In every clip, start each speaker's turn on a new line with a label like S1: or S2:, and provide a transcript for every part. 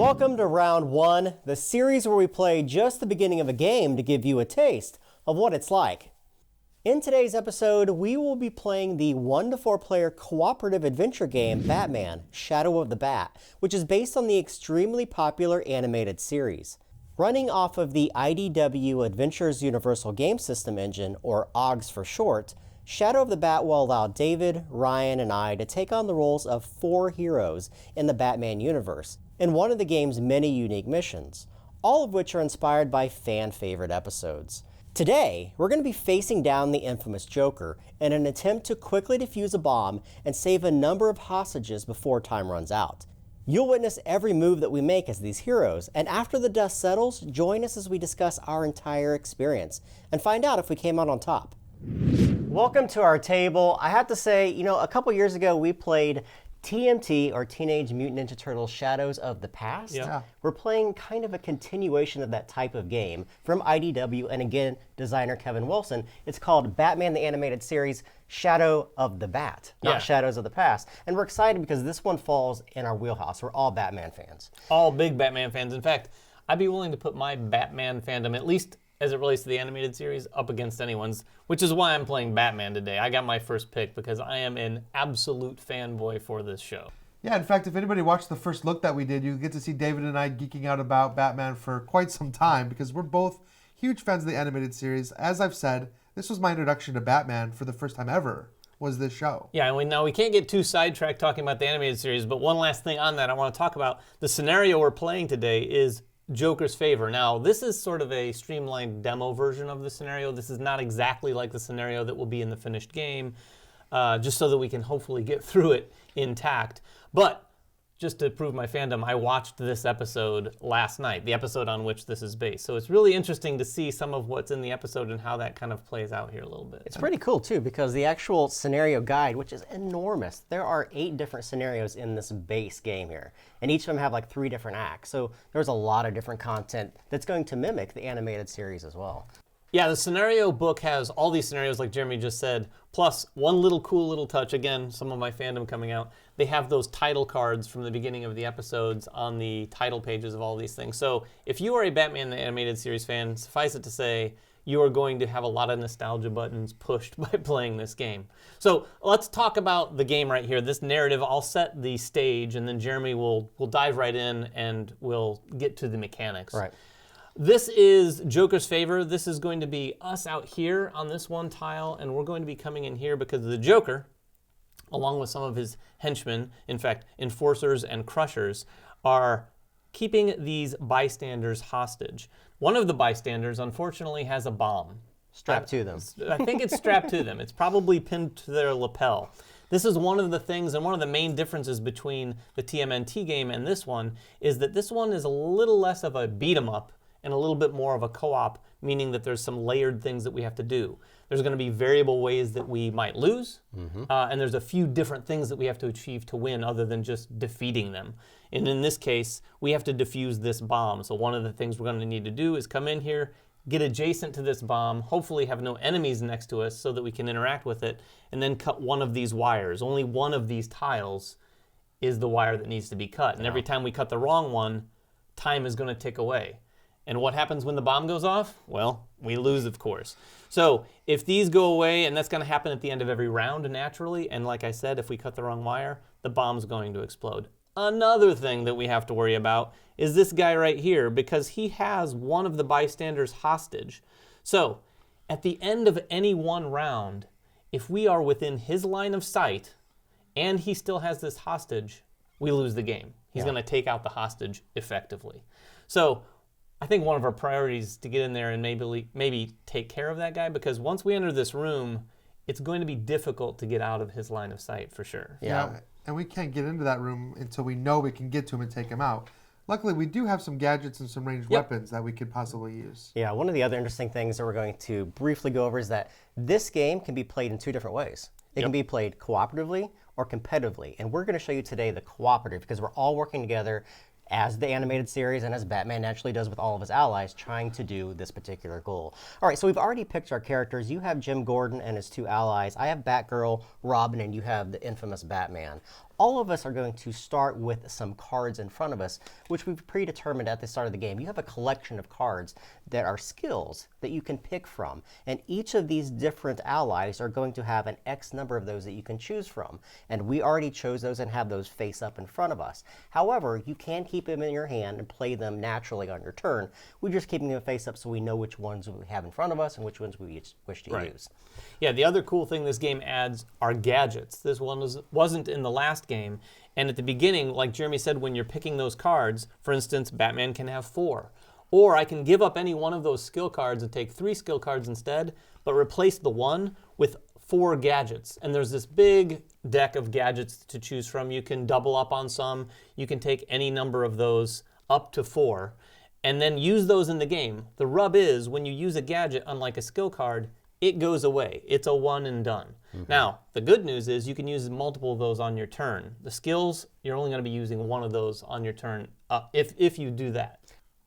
S1: Welcome to Round 1, the series where we play just the beginning of a game to give you a taste of what it's like. In today's episode, we will be playing the 1 to 4 player cooperative adventure game Batman: Shadow of the Bat, which is based on the extremely popular animated series. Running off of the IDW Adventures Universal Game System engine, or OGS for short, Shadow of the Bat will allow David, Ryan, and I to take on the roles of 4 heroes in the Batman universe in one of the game's many unique missions, all of which are inspired by fan-favorite episodes. Today, we're going to be facing down the infamous Joker in an attempt to quickly defuse a bomb and save a number of hostages before time runs out. You'll witness every move that we make as these heroes, and after the dust settles, join us as we discuss our entire experience and find out if we came out on top. Welcome to our table. I have to say, a couple years ago we played TMT, or Teenage Mutant Ninja Turtles Shadows of the Past.
S2: Yeah.
S1: We're playing kind of a continuation of that type of game from IDW, and again, designer Kevin Wilson. It's called Batman the Animated Series Shadow of the Bat, not Shadows of the Past. And we're excited because this one falls in our wheelhouse. We're all Batman fans.
S2: All big Batman fans. In fact, I'd be willing to put my Batman fandom, at least as it relates to the animated series, up against anyone's, which is why I'm playing Batman today. I got my first pick because I am an absolute fanboy for this show.
S3: Yeah, in fact, if anybody watched the first look that we did, you get to see David and I geeking out about Batman for quite some time because we're both huge fans of the animated series. As I've said, this was my introduction to Batman for the first time ever, was this show.
S2: Yeah, and now we can't get too sidetracked talking about the animated series, but one last thing on that I want to talk about. The scenario we're playing today is Joker's favor. Now, this is sort of a streamlined demo version of the scenario. This is not exactly like the scenario that will be in the finished game, just so that we can hopefully get through it intact. But just to prove my fandom, I watched this episode last night, the episode on which this is based. So it's really interesting to see some of what's in the episode and how that kind of plays out here a little bit.
S1: It's pretty cool, too, because the actual scenario guide, which is enormous, there are 8 different scenarios in this base game here, and each of them have like 3 different acts. So there's a lot of different content that's going to mimic the animated series as well.
S2: Yeah, the scenario book has all these scenarios, like Jeremy just said, plus one little cool little touch. Again, some of my fandom coming out. They have those title cards from the beginning of the episodes on the title pages of all these things. So if you are a Batman the Animated Series fan, suffice it to say, you are going to have a lot of nostalgia buttons pushed by playing this game. So let's talk about the game right here. This narrative, I'll set the stage, and then Jeremy will dive right in and we'll get to the mechanics.
S1: Right.
S2: This is Joker's favor. This is going to be us out here on this one tile, and we're going to be coming in here because the Joker, along with some of his henchmen, in fact, enforcers and crushers, are keeping these bystanders hostage. One of the bystanders, unfortunately, has a bomb.
S1: Strapped to them.
S2: I think it's strapped to them. It's probably pinned to their lapel. This is one of the things, and one of the main differences between the TMNT game and this one, is that this one is a little less of a beat-em-up and a little bit more of a co-op, meaning that there's some layered things that we have to do. There's going to be variable ways that we might lose, and there's a few different things that we have to achieve to win other than just defeating them. And in this case, we have to defuse this bomb. So one of the things we're going to need to do is come in here, get adjacent to this bomb, hopefully have no enemies next to us so that we can interact with it, and then cut one of these wires. Only one of these tiles is the wire that needs to be cut. And every time we cut the wrong one, time is going to tick away. And what happens when the bomb goes off? Well, we lose, of course. So if these go away, and that's going to happen at the end of every round naturally, and like I said, if we cut the wrong wire, the bomb's going to explode. Another thing that we have to worry about is this guy right here, because he has one of the bystanders hostage. So at the end of any one round, if we are within his line of sight and he still has this hostage, we lose the game. He's going to take out the hostage effectively. So I think one of our priorities is to get in there and maybe take care of that guy, because once we enter this room, it's going to be difficult to get out of his line of sight for sure.
S3: Yeah, and we can't get into that room until we know we can get to him and take him out. Luckily, we do have some gadgets and some ranged weapons that we could possibly use.
S1: Yeah, one of the other interesting things that we're going to briefly go over is that this game can be played in 2 different ways. It can be played cooperatively or competitively, and we're going to show you today the cooperative because we're all working together as the animated series and as Batman naturally does with all of his allies, trying to do this particular goal. All right, so we've already picked our characters. You have Jim Gordon and his 2 allies. I have Batgirl, Robin, and you have the infamous Batman. all of us are going to start with some cards in front of us, which we've predetermined at the start of the game. You have a collection of cards that are skills that you can pick from, and each of these different allies are going to have an X number of those that you can choose from, and we already chose those and have those face up in front of us. However, you can keep them in your hand and play them naturally on your turn. We're just keeping them face up so we know which ones we have in front of us and which ones we wish to use.
S2: Yeah, the other cool thing this game adds are gadgets. This one wasn't in the last game. And at the beginning, like Jeremy said, when you're picking those cards, for instance, Batman can have 4. Or I can give up any one of those skill cards and take 3 skill cards instead, but replace the 1 with 4 gadgets. And there's this big deck of gadgets to choose from. You can double up on some. You can take any number of those up to 4 and then use those in the game. The rub is when you use a gadget, unlike a skill card, it goes away. It's a one and done. Now, the good news is you can use multiple of those on your turn. The skills, you're only going to be using one of those on your turn if you do that.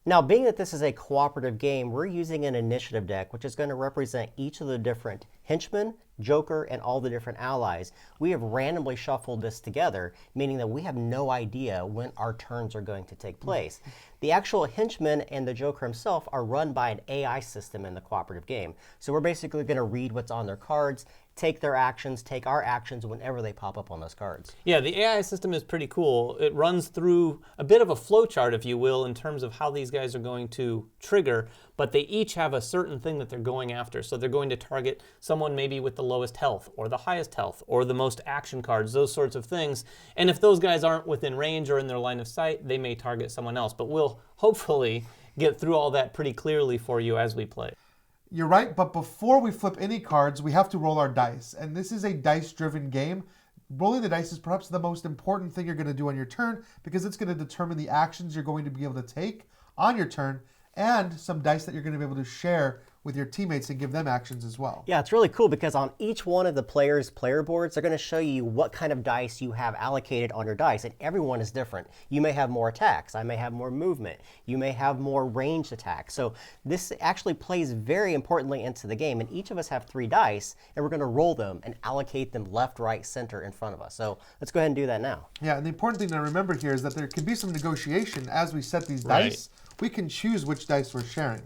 S1: Now, being that this is a cooperative game, we're using an initiative deck, which is going to represent each of the different henchmen, Joker, and all the different allies. We have randomly shuffled this together, meaning that we have no idea when our turns are going to take place. The actual henchman and the Joker himself are run by an AI system in the cooperative game. So we're basically going to read what's on their cards, take their actions, take our actions whenever they pop up on those cards.
S2: Yeah, the AI system is pretty cool. It runs through a bit of a flowchart, if you will, in terms of how these guys are going to trigger, but they each have a certain thing that they're going after. So they're going to target someone maybe with the lowest health, or the highest health, or the most action cards, those sorts of things. And if those guys aren't within range or in their line of sight, they may target someone else. But we'll hopefully get through all that pretty clearly for you as we play.
S3: You're right, but before we flip any cards, we have to roll our dice. And this is a dice-driven game. Rolling the dice is perhaps the most important thing you're going to do on your turn because it's going to determine the actions you're going to be able to take on your turn and some dice that you're going to be able to share with your teammates and give them actions as well.
S1: Yeah, it's really cool because on each one of the players' player boards, they're going to show you what kind of dice you have allocated on your dice, and everyone is different. You may have more attacks. I may have more movement. You may have more ranged attacks. So this actually plays very importantly into the game, and each of us have 3 dice, and we're going to roll them and allocate them left, right, center in front of us. So let's go ahead and do that now.
S3: Yeah, and the important thing to remember here is that there can be some negotiation as we set these dice. We can choose which dice we're sharing.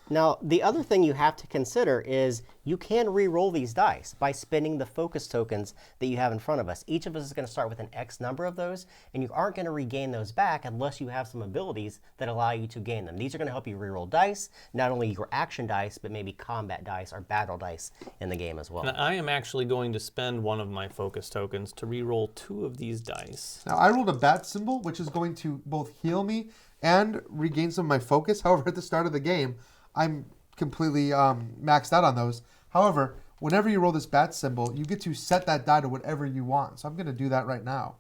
S1: Now, the other thing you have to consider is you can re-roll these dice by spending the focus tokens that you have in front of us. Each of us is going to start with an X number of those, and you aren't going to regain those back unless you have some abilities that allow you to gain them. These are going to help you re-roll dice, not only your action dice, but maybe combat dice or battle dice in the game as well.
S2: Now, I am actually going to spend one of my focus tokens to re-roll 2 of these dice.
S3: Now, I rolled a bat symbol, which is going to both heal me and regain some of my focus. However, at the start of the game, I'm completely maxed out on those. However, whenever you roll this bat symbol, you get to set that die to whatever you want. So I'm going to do that right now.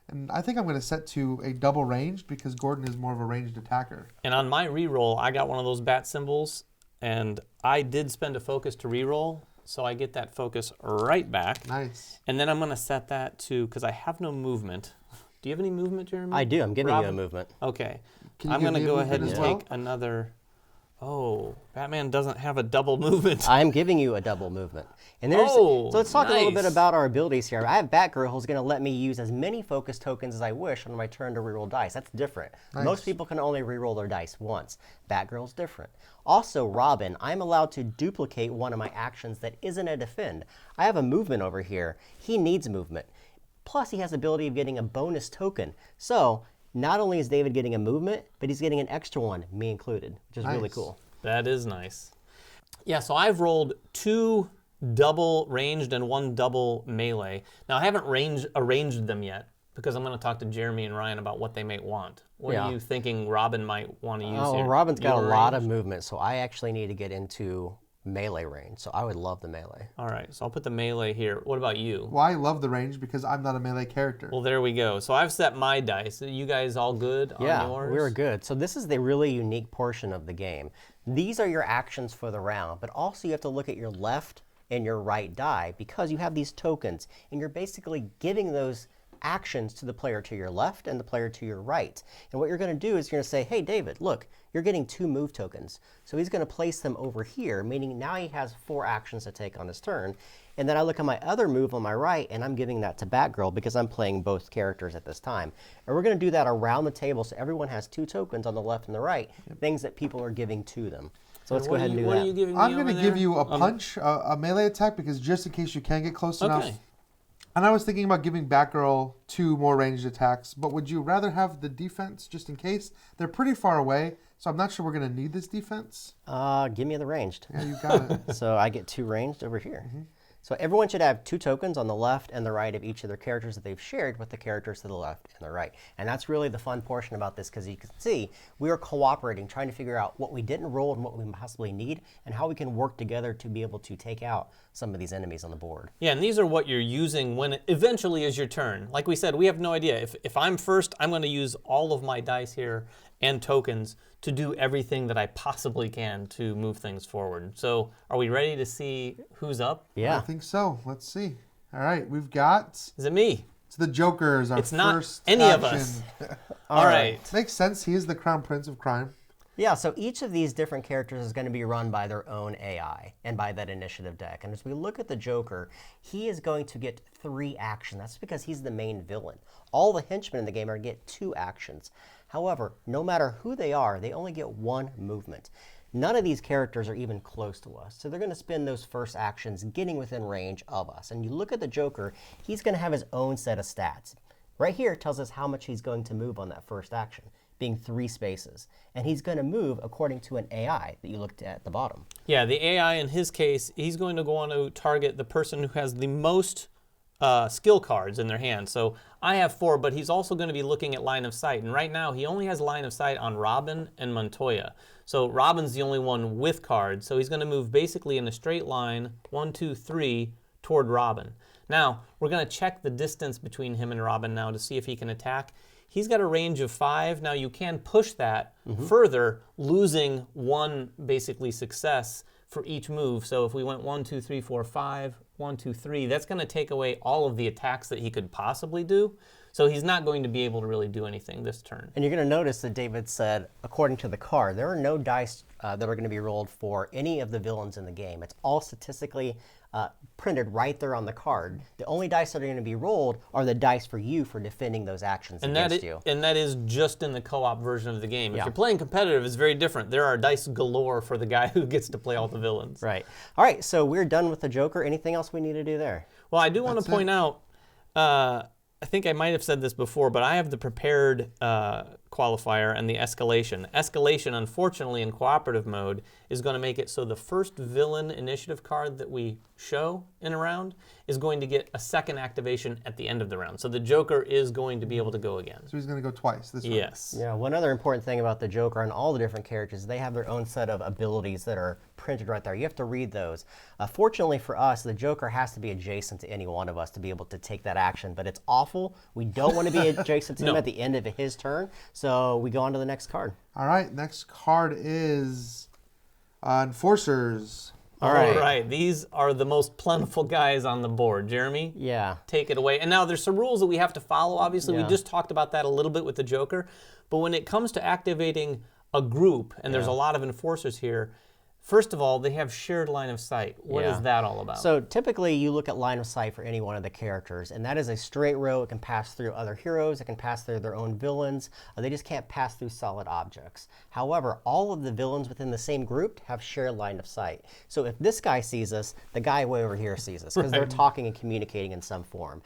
S3: And I think I'm going to set to a double ranged because Gordon is more of a ranged attacker.
S2: And on my reroll, I got one of those bat symbols, and I did spend a focus to reroll, so I get that focus right back.
S3: Nice.
S2: And then I'm going to set that to, because I have no movement. Do you have any movement, Jeremy?
S1: I do. I'm giving
S2: Robin?
S1: you a movement.
S2: Okay.
S3: Can you
S2: I'm
S3: give
S2: going to
S3: me a
S2: go ahead and
S3: movement as well?
S2: take another... Oh, Batman doesn't have a double movement.
S1: I'm giving you a double movement. And there's,
S2: Oh,
S1: so let's talk a little bit
S2: nice.
S1: about our abilities here. I have Batgirl who's going to let me use as many focus tokens as I wish on my turn to reroll dice. That's different.
S3: Nice.
S1: Most people can only reroll their dice once. Batgirl's different. Also, Robin, I'm allowed to duplicate one of my actions that isn't a defend. I have a movement over here. He needs movement. Plus, he has the ability of getting a bonus token. So, not only is David getting a movement, but he's getting an extra one, me included, which is really
S3: Nice.
S1: cool.
S2: That is nice. Yeah, so I've rolled 2 double ranged and 1 double melee. Now, I haven't arranged them yet because I'm going to talk to Jeremy and Ryan about what they may want. What
S1: Yeah.
S2: are you thinking Robin might want to use
S1: Oh,
S2: here?
S1: Robin's got a
S2: Your
S1: lot
S2: range?
S1: of movement, so I actually need to get into melee range. So I would love the melee.
S2: All right, so I'll put the melee here. What about you?
S3: Well, I love the range because I'm not a melee character.
S2: Well, there we go. So I've set my dice. You guys all good on
S1: Yeah,
S2: yours?
S1: we were good. So this is the really unique portion of the game. These are your actions for the round, but also you have to look at your left and your right die because you have these tokens, and you're basically giving those actions to the player to your left and the player to your right. And what you're going to do is you're going to say, hey, David, look, you're getting 2 move tokens. So he's going to place them over here, meaning now he has 4 actions to take on his turn. And then I look at my other move on my right, and I'm giving that to Batgirl because I'm playing both characters at this time. And we're going to do that around the table so everyone has 2 tokens on the left and the right, things that people are giving to them. So let's go ahead and do that.
S2: What are you giving me
S3: I'm going to
S2: over
S3: give
S2: there?
S3: you a punch, a melee attack, because just in case you can get close enough. And I was thinking about giving Batgirl 2 more ranged attacks, but would you rather have the defense just in case? They're pretty far away, so I'm not sure we're going to need this defense.
S1: Give me the ranged.
S3: Yeah, you got it.
S1: So I get 2 ranged over here. So everyone should have 2 tokens on the left and the right of each of their characters that they've shared with the characters to the left and the right. And that's really the fun portion about this, because you can see we are cooperating, trying to figure out what we didn't roll and what we possibly need, and how we can work together to be able to take out some of these enemies on the board.
S2: Yeah, and these are what you're using when it eventually is your turn. Like we said, we have no idea. If I'm first, I'm going to use all of my dice here and tokens to do everything that I possibly can to move things forward. So are we ready to see who's up?
S1: Yeah.
S3: I think so. Let's see. All right, we've got...
S2: Is it me?
S3: It's the Joker is our
S2: It's not
S3: first
S2: any
S3: action.
S2: of us. All right.
S3: Makes sense. He is the Crown Prince of Crime.
S1: Yeah, so each of these different characters is going to be run by their own AI and by that initiative deck. And as we look at the Joker, he is going to get 3 actions. That's because he's the main villain. All the henchmen in the game are going to get 2 actions. However, no matter who they are, they only get 1 movement. None of these characters are even close to us. So they're going to spend those first actions getting within range of us. And you look at the Joker, he's going to have his own set of stats. Right here it tells us how much he's going to move on that first action, being 3 spaces. And he's going to move according to an AI that you looked at the bottom.
S2: Yeah, the AI in his case, he's going to go on to target the person who has the most skill cards in their hand. So I have 4, but he's also going to be looking at line of sight. And right now, he only has line of sight on Robin and Montoya. So Robin's the only one with cards. So he's going to move basically in a straight line, 1, 2, 3, toward Robin. Now, we're going to check the distance between him and Robin now to see if he can attack. He's got a range of 5. Now, you can push that further, losing 1 basically success for each move. So if we went 1, 2, 3, 4, 5, 1, 2, 3, that's going to take away all of the attacks that he could possibly do. So he's not going to be able to really do anything this turn.
S1: And you're going to notice that David said, according to the card, there are no dice that are going to be rolled for any of the villains in the game. It's all statistically printed right there on the card. The only dice that are going to be rolled are the dice for you for defending those actions against you.
S2: And that is just in the co-op version of the game. If you're playing competitive, it's very different. There are dice galore for the guy who gets to play all the villains.
S1: Right. All right, so we're done with the Joker. Anything else we need to do there?
S2: Well, I do want to point out, I think I might have said this before, but I have the prepared qualifier and the escalation. Escalation, unfortunately, in cooperative mode, is going to make it so the first villain initiative card that we show in a round is going to get a second activation at the end of the round. So the Joker is going to be able to go again.
S3: So he's going to go twice this round.
S2: Yes.
S1: Yeah, one other important thing about the Joker and all the different characters, they have their own set of abilities that are printed right there. You have to read those. Fortunately for us, the Joker has to be adjacent to any one of us to be able to take that action, but it's awful. We don't want to be adjacent to him at the end of his turn, so we go on to the next card.
S3: All right, next card is Enforcers.
S2: All right. These are the most plentiful guys on the board. Jeremy?
S1: Yeah.
S2: Take it away. And now there's some rules that we have to follow, obviously. We just talked about that a little bit with the Joker. But when it comes to activating a group, and there's a lot of enforcers here, first of all, they have shared line of sight. What is that all about?
S1: So typically you look at line of sight for any one of the characters, and that is a straight row. It can pass through other heroes. It can pass through their own villains. They just can't pass through solid objects. However, all of the villains within the same group have shared line of sight. So if this guy sees us, the guy way over here sees us, because they're talking and communicating in some form.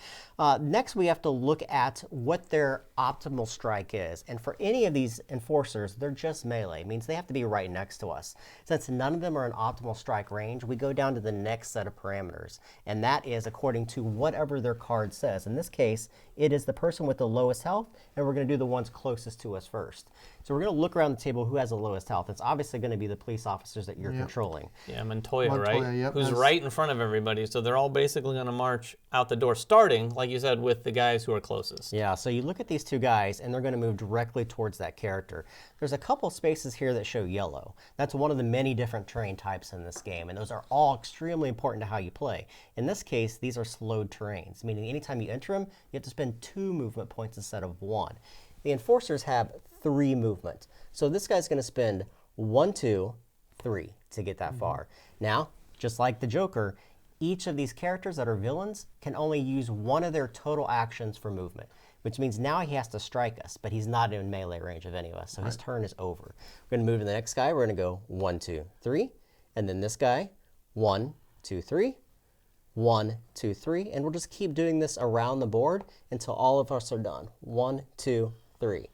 S1: Next, we have to look at what their optimal strike is. And for any of these enforcers, they're just melee. It means they have to be right next to us. Since none of them are in optimal strike range, we go down to the next set of parameters. And that is according to whatever their card says. In this case, it is the person with the lowest health, and we're going to do the ones closest to us first. So we're going to look around the table who has the lowest health. It's obviously going to be the police officers that you're controlling.
S2: Yeah, Montoya, right?
S3: Yep,
S2: Who's right in front of everybody. So they're all basically going to march out the door, starting, like you said, with the guys who are closest.
S1: Yeah, so you look at these 2 guys, and they're going to move directly towards that character. There's a couple spaces here that show yellow. That's one of the many different different terrain types in this game, and those are all extremely important to how you play. In this case, these are slowed terrains, meaning anytime you enter them, you have to spend 2 movement points instead of 1. The enforcers have 3 movement. So this guy's going to spend 1, 2, 3 to get that far. Now, just like the Joker, each of these characters that are villains can only use one of their total actions for movement, which means now he has to strike us, but he's not in melee range of any of us, so his turn is over. We're going to move to the next guy. We're going to go 1, 2, 3, and then this guy, 1, 2, 3, 1, 2, 3, and we'll just keep doing this around the board until all of us are done. 1, 2, 3.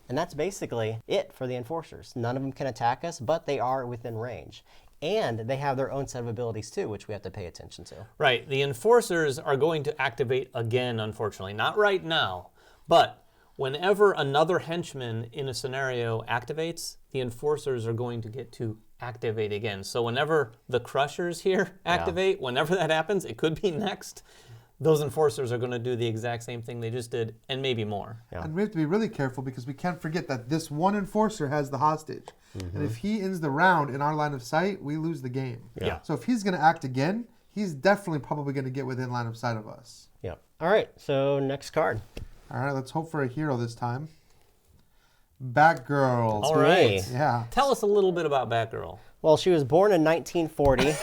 S1: And that's basically it for the enforcers. None of them can attack us, but they are within range. And they have their own set of abilities too, which we have to pay attention to.
S2: Right. The enforcers are going to activate again, unfortunately. Not right now, but whenever another henchman in a scenario activates, the enforcers are going to get to activate again. So whenever the crushers here activate, whenever that happens, it could be next. Those enforcers are going to do the exact same thing they just did, and maybe more.
S3: Yeah. And we have to be really careful because we can't forget that this one enforcer has the hostage. And if he ends the round in our line of sight, we lose the game.
S2: Yeah.
S3: So if he's going to act again, he's definitely probably going to get within line of sight of us.
S1: Yeah. All right, so next card.
S3: All right, let's hope for a hero this time. Batgirl.
S2: All right.
S3: Yeah.
S2: Tell us a little bit about Batgirl.
S1: Well, she was born in 1940.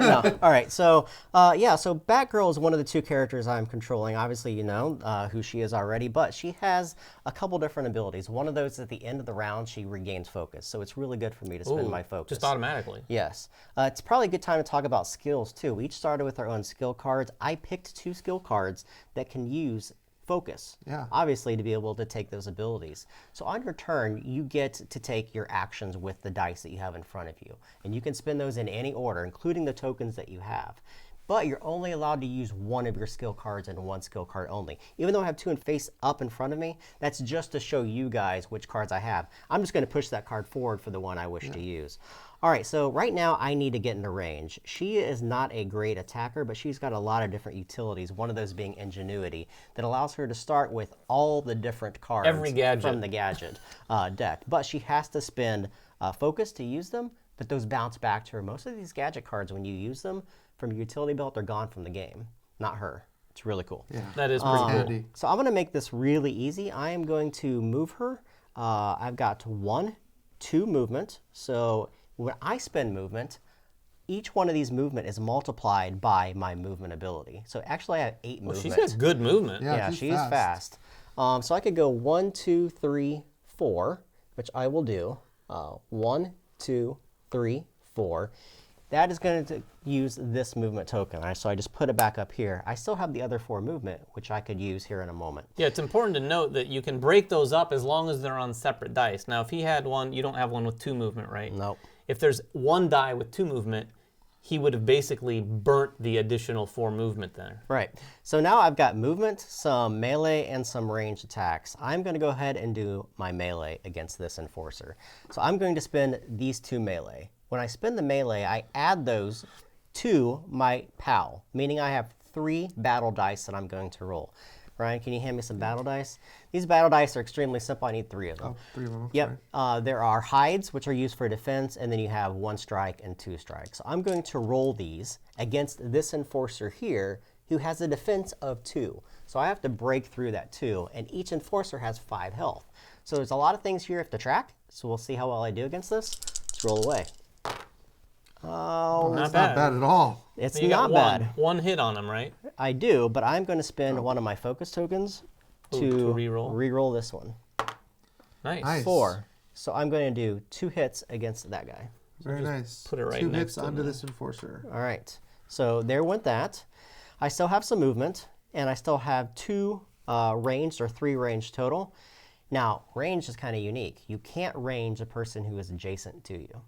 S1: No. All right, so so Batgirl is one of the 2 characters I'm controlling. Obviously, you know who she is already, but she has a couple different abilities. One of those, at the end of the round, she regains focus, so it's really good for me to spend my focus.
S2: Just automatically.
S1: Yes. It's probably a good time to talk about skills, too. We each started with our own skill cards. I picked 2 skill cards that can use focus, obviously, to be able to take those abilities. So on your turn, you get to take your actions with the dice that you have in front of you. And you can spend those in any order, including the tokens that you have. But you're only allowed to use one of your skill cards and one skill card only. Even though I have 2 in face up in front of me, that's just to show you guys which cards I have. I'm just going to push that card forward for the one I wish to use. All right, so right now I need to get into range. She is not a great attacker, but she's got a lot of different utilities, one of those being ingenuity, that allows her to start with all the different cards
S2: Every gadget.
S1: from the gadget deck. But she has to spend focus to use them, but those bounce back to her. Most of these gadget cards, when you use them from your utility belt, they're gone from the game, not her. It's really cool.
S3: Yeah.
S2: That is pretty cool.
S3: Handy.
S1: So I'm going to make this really easy. I am going to move her. I've got 1, 2 movement. So when I spend movement, each one of these movement is multiplied by my movement ability. So actually I have 8 movement.
S2: She's got good movement.
S3: Yeah,
S1: She's fast. So I could go 1, 2, 3, 4, which I will do. 1, 2, 3, 4. That is going to use this movement token. So I just put it back up here. I still have the other 4 movement, which I could use here in a moment.
S2: Yeah, it's important to note that you can break those up as long as they're on separate dice. Now, if he had one, you don't have one with 2 movement, right?
S1: Nope.
S2: If there's one die with 2 movement, he would have basically burnt the additional 4 movement there.
S1: Right. So now I've got movement, some melee, and some ranged attacks. I'm going to go ahead and do my melee against this enforcer. So I'm going to spend these 2 melee. When I spend the melee, I add those to my POW, meaning I have 3 battle dice that I'm going to roll. Ryan, can you hand me some battle dice? These battle dice are extremely simple. I need 3 of them.
S3: Oh, 3 of them.
S1: Yep. There are hides, which are used for defense, and then you have 1 strike and 2 strikes. So I'm going to roll these against this enforcer here, who has a defense of 2. So I have to break through that 2, and each enforcer has 5 health. So there's a lot of things here I have to track, so we'll see how well I do against this. Let's roll away. Oh,
S3: That's not bad at all.
S1: it's
S2: You
S1: not
S2: got
S1: bad.
S2: one hit on him, right?
S1: I do, but I'm going to spend one of my focus tokens
S2: to re-roll?
S1: re-roll this one.
S2: Nice.
S3: Nice.
S1: 4. So I'm going to do 2 hits against that guy.
S3: Very nice.
S2: put it right
S3: 2
S2: next
S3: hits
S2: to him
S3: onto
S2: there.
S3: this enforcer.
S1: All right. So there went that. I still have some movement, and I still have 2 ranged or 3 ranged total. Now, range is kind of unique. You can't range a person who is adjacent to you.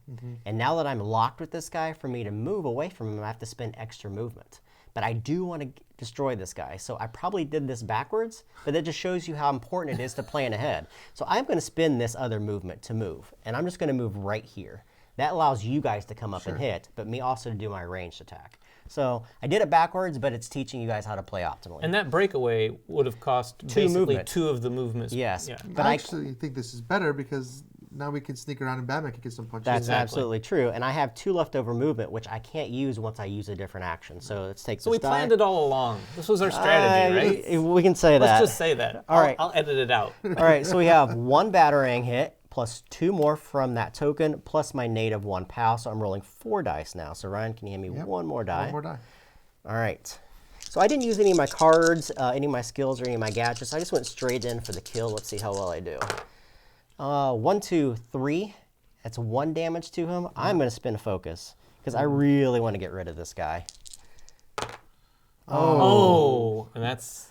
S1: And now that I'm locked with this guy, for me to move away from him, I have to spend extra movement. But I do want to destroy this guy. So I probably did this backwards, but that just shows you how important it is to plan ahead. So I'm going to spend this other movement to move, and I'm just going to move right here. That allows you guys to come up and hit, but me also to do my ranged attack. So I did it backwards, but it's teaching you guys how to play optimally.
S2: And that breakaway would have cost basically
S1: movement.
S2: 2 of the movements.
S1: Yes.
S2: Yeah.
S1: But
S3: I actually think this is better because now we can sneak around and Batman can get some punches.
S1: That's
S2: Exactly.
S1: absolutely true. And I have 2 leftover movement, which I can't use once I use a different action. So let's take
S2: So
S1: this
S2: we planned it all along. This was our strategy, right?
S1: We can say that.
S2: Let's just say that.
S1: All right.
S2: I'll edit it out.
S1: All right, so we have 1 Batarang hit, plus 2 more from that token, plus my native 1 POW. So I'm rolling 4 dice now. So Ryan, can you hand me one more die?
S3: One more die.
S1: All right. So I didn't use any of my cards, any of my skills, or any of my gadgets. I just went straight in for the kill. Let's see how well I do. 1, 2, 3. That's 1 damage to him. I'm going to spin focus because I really want to get rid of this guy.
S2: Oh, and that's...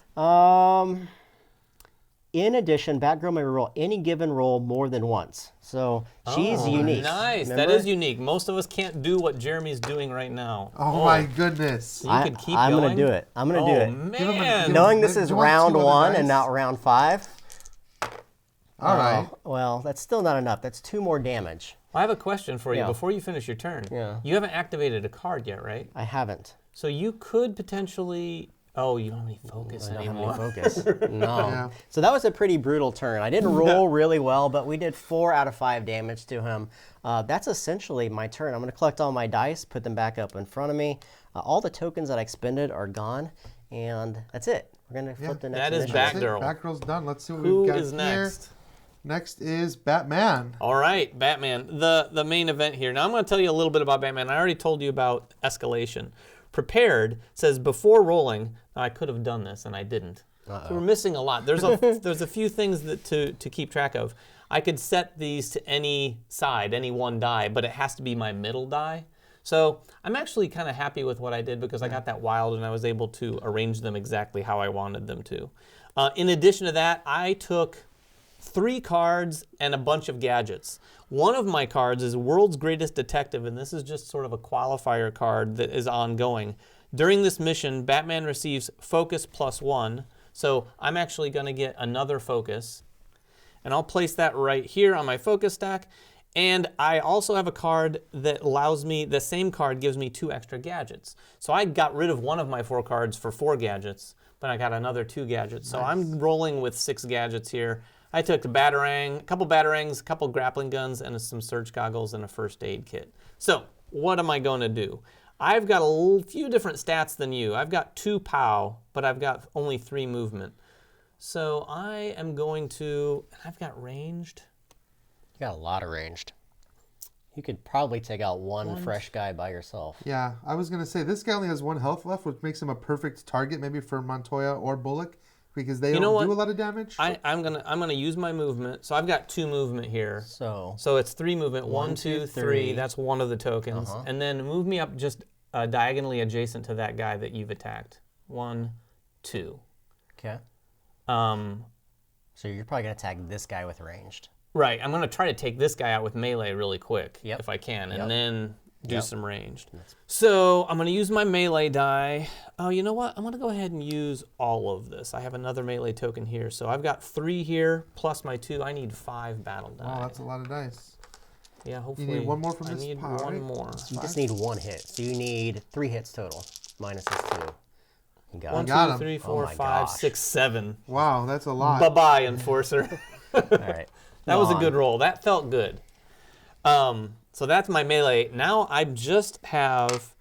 S1: In addition, Batgirl may roll any given roll more than once. So she's unique.
S2: Nice.
S1: Remember?
S2: That is unique. Most of us can't do what Jeremy's doing right now.
S3: Oh, my goodness.
S2: You could keep
S1: I'm
S2: going.
S1: going to do it. I'm going to do it.
S2: Man.
S1: Knowing this is
S3: you want
S1: round
S3: 2 other
S1: 1
S3: dice?
S1: and not round 5.
S3: All right.
S1: Well, that's still not enough. That's 2 more damage.
S2: I have a question for you
S1: Yeah.
S2: before you finish your turn.
S1: Yeah.
S2: You haven't activated a card yet, right?
S1: I haven't.
S2: So you could potentially... Oh, you don't have any focus
S1: I don't have
S2: anymore.
S1: any focus. No.
S3: Yeah.
S1: So that was a pretty brutal turn. I didn't roll really well, but we did 4 out of 5 damage to him. That's essentially my turn. I'm going to collect all my dice, put them back up in front of me. All the tokens that I expended are gone, and that's it. We're going to flip the next
S2: That is
S1: initiative.
S3: That's it.
S2: Batgirl.
S3: Batgirl's done. Let's see what
S2: Who
S3: we've got
S2: is
S3: here.
S2: next?
S3: Next is Batman.
S2: All right, Batman, the main event here. Now I'm going to tell you a little bit about Batman. I already told you about escalation. Prepared says before rolling. Now, I could have done this and I didn't. So we're missing a lot. There's a few things that to keep track of. I could set these to any side, any one die, but it has to be my middle die. So I'm actually kind of happy with what I did because I got that wild and I was able to arrange them exactly how I wanted them to. In addition to that, I took 3 cards and a bunch of gadgets. One of my cards is World's Greatest Detective, and this is just sort of a qualifier card that is ongoing. During this mission, Batman receives focus +1, so I'm actually going to get another focus. And I'll place that right here on my focus stack. And I also have a card that allows me, the same card gives me 2 extra gadgets. So I got rid of one of my 4 cards for 4 gadgets, but I got another 2 gadgets. So I'm rolling with 6 gadgets here. I took a Batarang, a couple Batarangs, a couple grappling guns, and some search goggles and a first aid kit. So what am I going to do? I've got a few different stats than you. I've got 2 POW, but I've got only 3 movement. So I am going to, I've got ranged.
S1: You got a lot of ranged. You could probably take out one fresh guy by yourself.
S3: Yeah, I was going to say, this guy only has 1 health left, which makes him a perfect target maybe for Montoya or Bullock, because they don't do a lot of damage.
S2: I'm gonna use my movement. So I've got 2 movement here.
S1: So
S2: it's 3 movement. 1, 2, 3. That's one of the tokens. And then move me up just diagonally adjacent to that guy that you've attacked. 1, 2.
S1: okay. So you're probably gonna attack this guy with ranged.
S2: Right. I'm gonna try to take this guy out with melee really quick
S1: Yep.
S2: if I can, and
S1: Yep.
S2: then do
S1: Yep.
S2: some ranged. So I'm gonna use my melee die. Oh, you know what? I'm gonna go ahead and use all of this. I have another melee token here. So I've got 3 here plus my 2. I need 5 battle die.
S3: Oh, that's a lot of dice.
S2: Yeah, hopefully.
S3: You need 1 more from
S2: I
S3: this
S2: need
S3: pile,
S2: 1
S3: right?
S2: more.
S1: You just need 1 hit. So you need 3 hits total, minus this 2. You got
S2: 1,
S1: it.
S3: got
S2: 2,
S3: him.
S2: 3,
S1: Oh
S2: 4,
S1: my
S2: 5,
S1: gosh.
S2: 6, 7.
S3: Wow, that's a lot.
S2: Bye-bye, Enforcer.
S1: All right.
S2: That was a
S1: Gone.
S2: good roll. That felt good. So that's my melee. Now I just have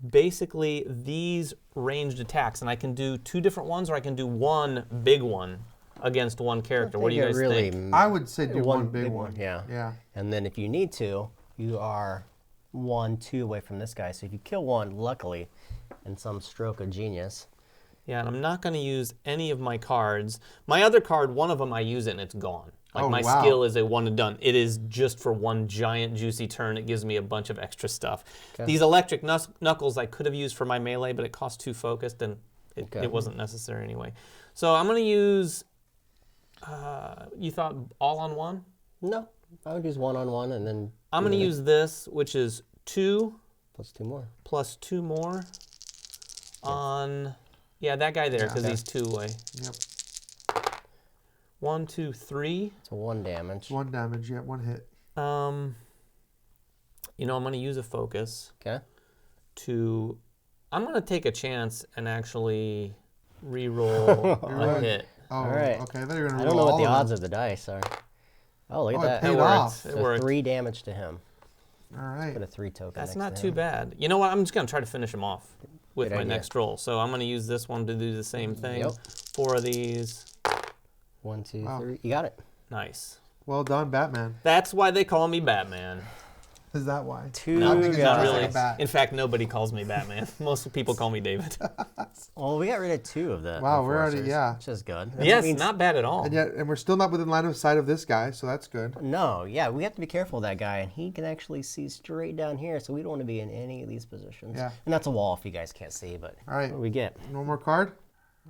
S2: basically these ranged attacks, and I can do 2 different ones, or I can do 1 big one against 1 character. What do you guys think?
S3: I would say do
S1: One
S3: one big
S1: big
S3: one.
S1: one, yeah.
S3: Yeah.
S1: And then if you need to, you are 1, 2 away from this guy. So if you kill one, luckily, in some stroke of genius.
S2: Yeah, and I'm not going to use any of my cards. My other card, one of them I use it and it's gone. Like
S3: Oh,
S2: my
S3: wow.
S2: skill is a 1 and done. It is just for 1 giant juicy turn. It gives me a bunch of extra stuff. These electric knuckles I could have used for my melee, but it cost 2 focused and it wasn't necessary anyway. So I'm going to use, you thought all on 1?
S1: No, I would use 1 on 1 and then.
S2: I'm going to use this, which is 2
S1: plus 2 more.
S2: plus 2 more on, yeah, that guy there, because he's 2 away.
S3: Yep.
S2: 1, 2, 3.
S1: So 1 damage.
S3: 1 damage, yeah, 1 hit.
S2: You know, I'm going to use a focus
S1: Okay.
S2: to, I'm going to take a chance and actually re-roll a hit.
S3: Oh,
S1: All right.
S3: okay. I thought you were going
S1: I
S3: to
S1: don't
S3: roll
S1: know what
S3: all
S1: the
S3: of
S1: odds
S3: them.
S1: of the dice are. Oh, look at
S3: Oh,
S1: that.
S3: it paid
S2: worked.
S3: off.
S2: It
S1: So
S2: worked.
S1: 3 damage to him.
S3: All right.
S1: Put a 3 token
S2: That's
S1: next
S2: not
S1: to
S2: too
S1: him.
S2: bad. You know what? I'm just going to try to finish him off with
S1: Good
S2: my
S1: idea.
S2: next roll. So I'm going to use this one to do the same thing.
S1: Yep.
S2: 4 of these.
S1: 1, 2,
S3: Wow.
S1: 3. You got it.
S2: Nice.
S3: Well done, Batman.
S2: That's why they call me Batman.
S3: Is that why?
S1: 2
S3: I think it's
S2: Not
S3: just
S1: guys.
S3: like
S2: really.
S3: a bat.
S2: In fact, nobody calls me Batman. Most people call me David.
S1: Well, we got rid of 2 of the
S3: Wow, we're already-
S1: enforcers,
S3: yeah.
S1: which is good.
S2: Yes,
S1: That means-
S2: not bad at all.
S3: And we're still not within line of sight of this guy, so that's good.
S1: No, yeah, we have to be careful of that guy, and he can actually see straight down here, so we don't want to be in any of these positions.
S3: Yeah.
S1: And that's a wall if you guys can't see, but
S3: All right.
S1: what do we get?
S3: One more card.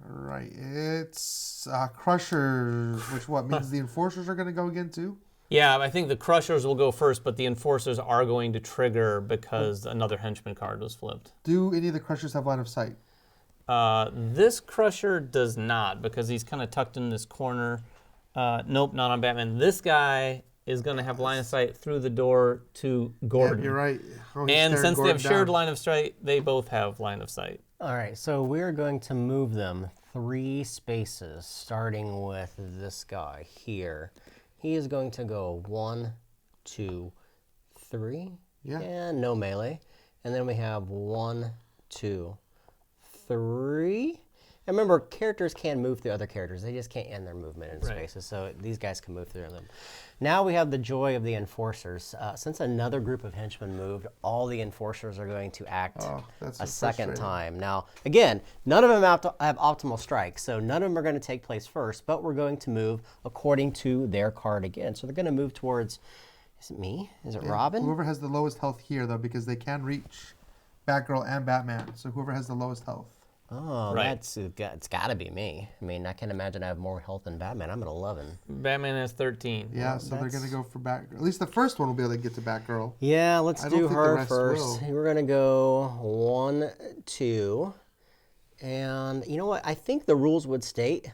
S3: All right. It's Crushers, which what means the Enforcers are going to go again too?
S2: Yeah, I think the Crushers will go first, but the Enforcers are going to trigger because another Henchman card was flipped.
S3: Do any of the Crushers have line of sight?
S2: This Crusher does not because he's kind of tucked in this corner. Nope, not on Batman. This guy is going to have line of sight through the door to Gordon.
S3: Yeah, you're right. Oh, he's
S2: And
S3: staring
S2: since they
S3: Gordon
S2: have shared
S3: down.
S2: line of sight, they both have line of sight.
S1: All right, so we're going to move them 3 spaces, starting with this guy here. He is going to go 1, 2, 3.
S3: Yeah.
S1: And no melee. And then we have 1, 2, 3. And remember, characters can move through other characters. They just can't end their movement in
S2: Right.
S1: spaces. So these guys can move through them. Now we have the joy of the enforcers. Since another group of henchmen moved, all the enforcers are going to act
S3: Oh, that's
S1: a
S3: so
S1: second
S3: frustrating.
S1: time. Now, again, none of them have optimal strike, so none of them are going to take place first, but we're going to move according to their card again. So they're going to move towards, is it me? Is it Robin?
S3: Whoever has the lowest health here, though, because they can reach Batgirl and Batman. So whoever has the lowest health.
S1: Oh,
S2: Right.
S1: it's got to be me. I mean, I can't imagine I have more health than Batman. I'm at 11.
S2: Batman has 13.
S3: Yeah, so they're going to go for Batgirl. At least the first one will be able to get to Batgirl.
S1: Yeah, let's
S3: I don't
S1: do
S3: think the
S1: her
S3: rest
S1: first.
S3: will.
S1: We're going to go 1, 2. And you know what? I think the rules would state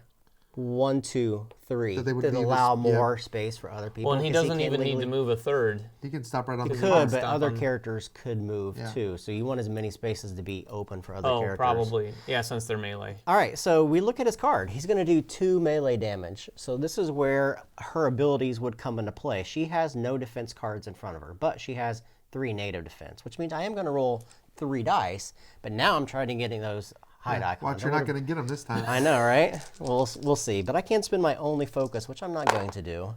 S1: 1, 2, 3
S3: That they would
S1: that
S3: leave
S1: allow
S3: us- yeah.
S1: more space for other people.
S2: Well, and he
S1: 'cause
S2: doesn't
S1: can't
S2: even need to
S1: legally-
S2: move a third.
S3: He can stop right on the
S1: Could,
S3: spot.
S1: but
S2: stop
S1: other
S2: on-
S1: characters could move
S3: Yeah.
S1: too. So you want as many spaces to be open for other
S2: Oh,
S1: characters.
S2: probably. Yeah, since they're melee.
S1: All right, so we look at his card. He's going to do 2 melee damage. So this is where her abilities would come into play. She has no defense cards in front of her, but she has 3 native defense, which means I am going to roll 3 dice. But now I'm trying to getting those hide icons.
S3: Watch, you're not going to get him this time.
S1: I know, right? We'll see. But I can't spend my only focus, which I'm not going to do.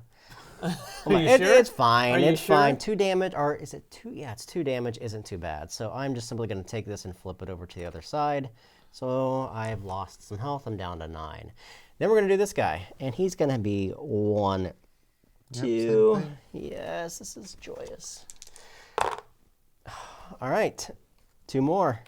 S2: Are you sure?
S1: It's fine.
S2: Are you
S1: It's
S2: sure?
S1: fine. 2 damage, or is it 2? Yeah, it's 2 damage. Isn't too bad. So I'm just simply going to take this and flip it over to the other side. So I've lost some health. I'm down to 9. Then we're going to do this guy, and he's going to be 1, 2.
S3: same thing.
S1: Yes, this is joyous. All right, 2 more.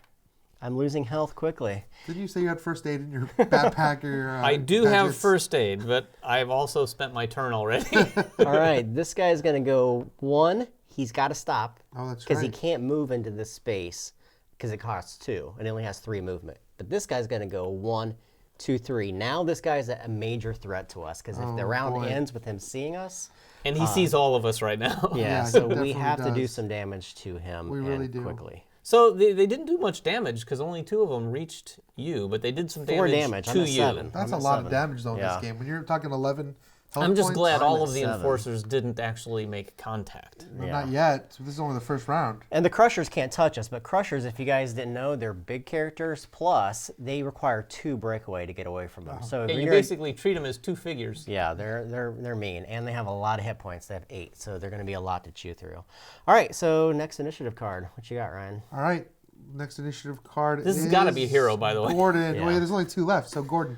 S1: I'm losing health quickly.
S3: Didn't you say you had first aid in your backpack or your
S2: I do have
S3: gadgets?
S2: first aid, but I've also spent my turn already.
S1: All right, this guy's going to go 1. He's got to stop.
S3: Oh, that's
S1: Because he
S3: right.
S1: can't move into this space because it costs 2 and it only has 3 movement. But this guy's going to go 1, 2, 3. Now this guy's a major threat to us because if the round
S3: boy.
S1: ends with him seeing us,
S2: And he sees all of us right now.
S1: yeah,
S3: Yeah,
S1: so
S3: he
S1: we
S3: definitely
S1: have to do
S3: does.
S1: some damage to him
S3: We
S1: and
S3: really do.
S1: quickly.
S2: So they didn't do much damage because only 2 of them reached you, but they did some
S1: 4
S2: damage,
S1: damage. I'm
S2: to
S1: at
S2: you.
S1: 7.
S3: That's
S1: I'm
S3: a
S1: at
S3: lot
S1: 7.
S3: of damage, though, in
S1: Yeah.
S3: this game. When you're talking 11 health
S2: I'm just
S3: points,
S2: glad all
S1: I'm
S2: of
S1: at
S2: the
S1: 7.
S2: enforcers didn't actually make contact.
S3: Well,
S1: Yeah.
S3: not yet. So this is only the first round.
S1: And the Crushers can't touch us, but Crushers, if you guys didn't know, they're big characters, plus they require 2 breakaway to get away from them. So if
S2: Yeah, you
S1: you're
S2: basically treat them as 2 figures.
S1: Yeah, they're mean, and they have a lot of hit points. They have 8, so they're going to be a lot to chew through. All right, so next initiative card. What you got, Ryan?
S3: All right. Next initiative card
S2: This has gotta be a hero, by the way.
S3: Gordon.
S1: Yeah.
S3: Wait, there's only 2 left. So Gordon.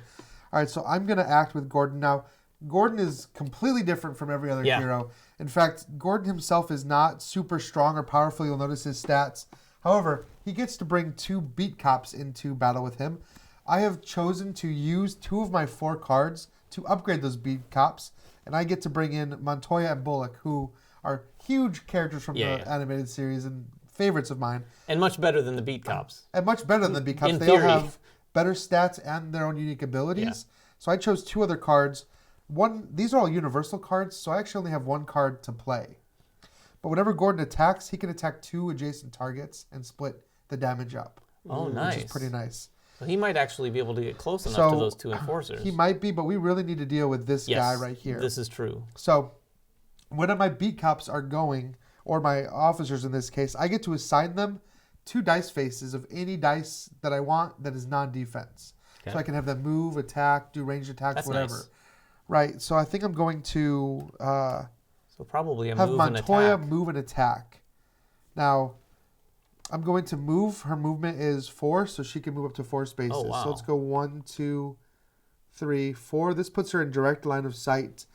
S3: All right, so I'm going to act with Gordon. Now, Gordon is completely different from every other
S2: Yeah.
S3: hero. In fact, Gordon himself is not super strong or powerful. You'll notice his stats. However, he gets to bring 2 beat cops into battle with him. I have chosen to use 2 of my 4 cards to upgrade those beat cops, and I get to bring in Montoya and Bullock, who are huge characters from the animated series and favorites of mine,
S2: And much better than the beat cops.
S3: and much better than the beat cops.
S2: In
S3: They
S2: theory.
S3: have better stats and their own unique abilities. So I chose 2 other cards. These are all universal cards, so I actually only have 1 card to play. But whenever Gordon attacks, he can attack 2 adjacent targets and split the damage up.
S2: Oh, nice.
S3: Which is pretty nice.
S2: So he might actually be able to get close enough
S3: So,
S2: to those 2 enforcers.
S3: He might be, but we really need to deal with this
S2: yes,
S3: guy right here.
S2: This is true.
S3: So when my beat cops are going, or my officers in this case, I get to assign them 2 dice faces of any dice that I want that is non-defense.
S1: Okay.
S3: So I can have them move, attack, do ranged attacks,
S2: That's
S3: whatever.
S2: nice.
S3: Right. So I think I'm going to
S2: So probably a
S3: have
S2: move and
S3: Montoya
S2: attack.
S3: move and attack. Now, I'm going to move. Her movement is 4, so she can move up to 4 spaces.
S2: Oh, wow.
S3: So let's go 1, 2, 3, 4. This puts her in direct line of sight